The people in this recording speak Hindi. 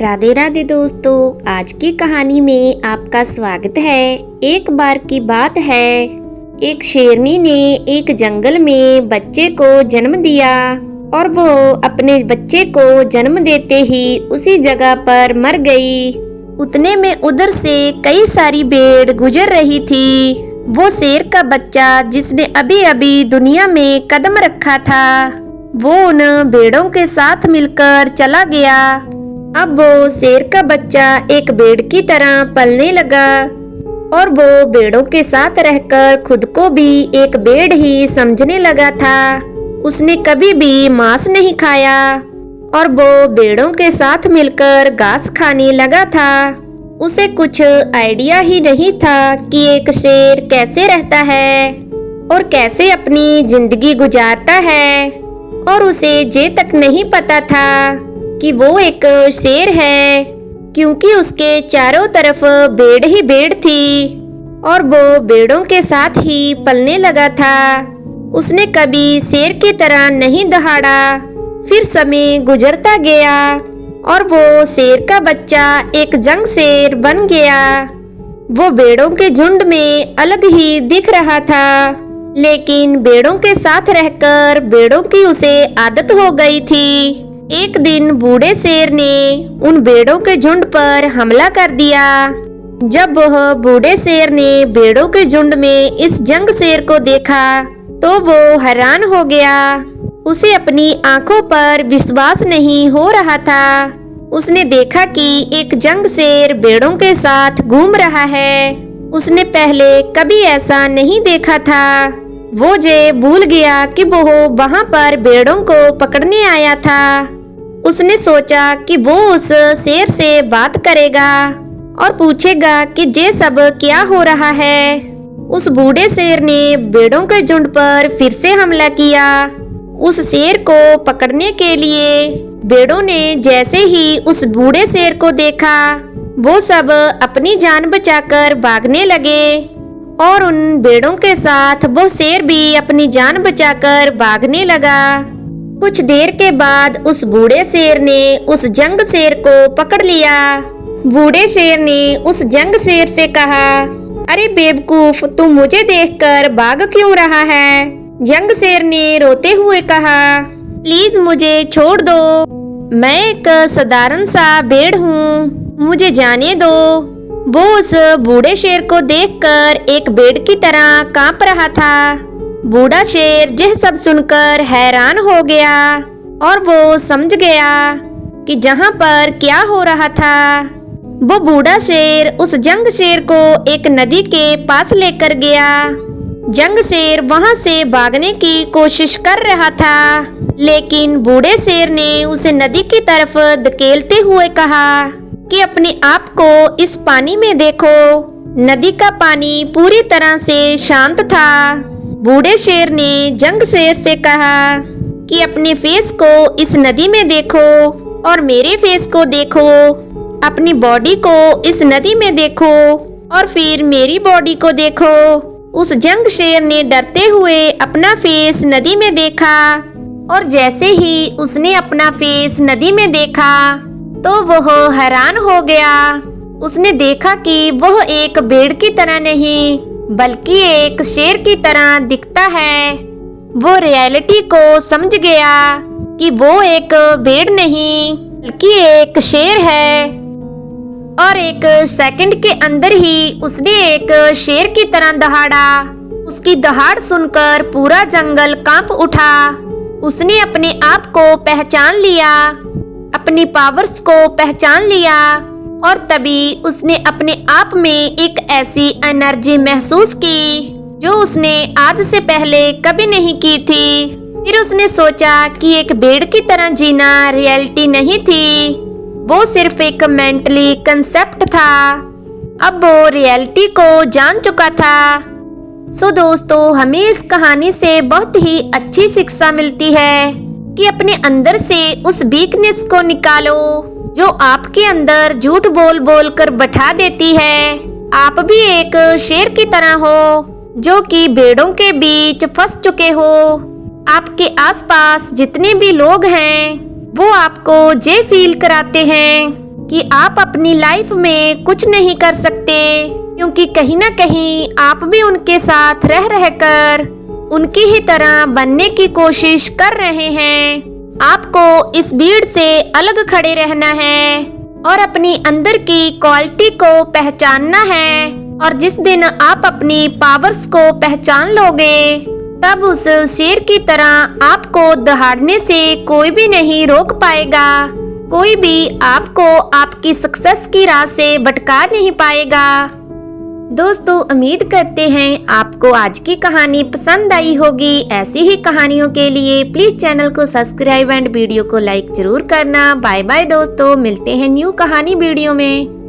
राधे राधे दोस्तों, आज की कहानी में आपका स्वागत है। एक बार की बात है, एक शेरनी ने एक जंगल में बच्चे को जन्म दिया और वो अपने बच्चे को जन्म देते ही उसी जगह पर मर गई। उतने में उधर से कई सारी भेड़ गुजर रही थी। वो शेर का बच्चा जिसने अभी अभी दुनिया में कदम रखा था, वो उन भेड़ों के साथ मिलकर चला गया। अब वो शेर का बच्चा एक भेड़ की तरह पलने लगा और वो भेड़ों के साथ रहकर खुद को भी एक भेड़ ही समझने लगा था। उसने कभी भी मांस नहीं खाया और वो भेड़ों के साथ मिलकर घास खाने लगा था। उसे कुछ आइडिया ही नहीं था कि एक शेर कैसे रहता है और कैसे अपनी जिंदगी गुजारता है, और उसे ये तक नहीं पता था कि वो एक शेर है, क्योंकि उसके चारों तरफ भेड़ ही भेड़ थी और वो भेड़ों के साथ ही पलने लगा था। उसने कभी शेर की तरह नहीं दहाड़ा। फिर समय गुजरता गया और वो शेर का बच्चा एक जंग शेर बन गया। वो भेड़ों के झुंड में अलग ही दिख रहा था, लेकिन भेड़ों के साथ रहकर भेड़ों की उसे आदत हो गई थी। एक दिन बूढ़े शेर ने उन भेड़ों के झुंड पर हमला कर दिया। जब वह बूढ़े शेर ने भेड़ों के झुंड में इस जंग शेर को देखा तो वो हैरान हो गया। उसे अपनी आंखों पर विश्वास नहीं हो रहा था। उसने देखा कि एक जंग शेर भेड़ों के साथ घूम रहा है। उसने पहले कभी ऐसा नहीं देखा था। वो जे भूल गया कि वो वहां पर भेड़ों को पकड़ने आया था। उसने सोचा कि वो उस शेर से बात करेगा और पूछेगा कि ये सब क्या हो रहा है। उस बूढ़े शेर ने भेड़ों के झुंड पर फिर से हमला किया। उस शेर को पकड़ने के लिए भेड़ों ने जैसे ही उस बूढ़े शेर को देखा, वो सब अपनी जान बचाकर भागने लगे और उन भेड़ों के साथ वो शेर भी अपनी जान बचाकर भागने लगा। कुछ देर के बाद उस बूढ़े शेर ने उस जंग शेर को पकड़ लिया। बूढ़े शेर ने उस जंग शेर से कहा, अरे बेवकूफ, तू मुझे देखकर भाग क्यों रहा है? जंग शेर ने रोते हुए कहा, प्लीज मुझे छोड़ दो, मैं एक साधारण सा भेड़ हूँ, मुझे जाने दो। वो उस बूढ़े शेर को देखकर एक भेड़ की तरह कांप रहा था। बूढ़ा शेर यह सब सुनकर हैरान हो गया और वो समझ गया कि जहां पर क्या हो रहा था। वो बूढ़ा शेर उस जंग शेर को एक नदी के पास लेकर गया। जंग शेर वहां से भागने की कोशिश कर रहा था, लेकिन बूढ़े शेर ने उसे नदी की तरफ धकेलते हुए कहा कि अपने आप को इस पानी में देखो। नदी का पानी पूरी तरह से शांत था। बूढ़े शेर ने जंग शेर से कहा कि अपने फेस को इस नदी में देखो और मेरे फेस को देखो। अपनी बॉडी को इस नदी में देखो और फिर मेरी बॉडी को देखो। उस जंग शेर ने डरते हुए अपना फेस नदी में देखा और जैसे ही उसने अपना फेस नदी में देखा तो वह हैरान हो गया। उसने देखा कि वह एक भेड़ की तरह नहीं बल्कि एक शेर की तरह दिखता है। वो रियलिटी को समझ गया कि वो एक भेड़ नहीं बल्कि एक शेर है, और एक सेकंड के अंदर ही उसने एक शेर की तरह दहाड़ा। उसकी दहाड़ सुनकर पूरा जंगल कांप उठा। उसने अपने आप को पहचान लिया, अपनी पावर्स को पहचान लिया, और तभी उसने अपने आप में एक ऐसी एनर्जी महसूस की जो उसने आज से पहले कभी नहीं की थी। फिर उसने सोचा कि एक भेड़ की तरह जीना रियलिटी नहीं थी, वो सिर्फ एक मेंटली कंसेप्ट था। अब वो रियलिटी को जान चुका था। सो दोस्तों, हमें इस कहानी से बहुत ही अच्छी शिक्षा मिलती है कि अपने अंदर से उस वीकनेस को निकालो जो आपके अंदर झूठ बोल बोल कर बैठा देती है। आप भी एक शेर की तरह हो जो कि भेड़ों के बीच फंस चुके हो। आपके आसपास जितने भी लोग हैं वो आपको ये फील कराते हैं कि आप अपनी लाइफ में कुछ नहीं कर सकते, क्योंकि कहीं ना कहीं आप भी उनके साथ रह रहकर उनकी ही तरह बनने की कोशिश कर रहे हैं। आपको इस भीड़ से अलग खड़े रहना है और अपनी अंदर की क्वालिटी को पहचानना है। और जिस दिन आप अपनी पावर्स को पहचान लोगे, तब उस शेर की तरह आपको दहाड़ने से कोई भी नहीं रोक पाएगा। कोई भी आपको आपकी सक्सेस की राह से भटका नहीं पाएगा। दोस्तों, उम्मीद करते हैं आपको आज की कहानी पसंद आई होगी। ऐसी ही कहानियों के लिए प्लीज चैनल को सब्सक्राइब एंड वीडियो को लाइक जरूर करना। बाय बाय दोस्तों, मिलते हैं न्यू कहानी वीडियो में।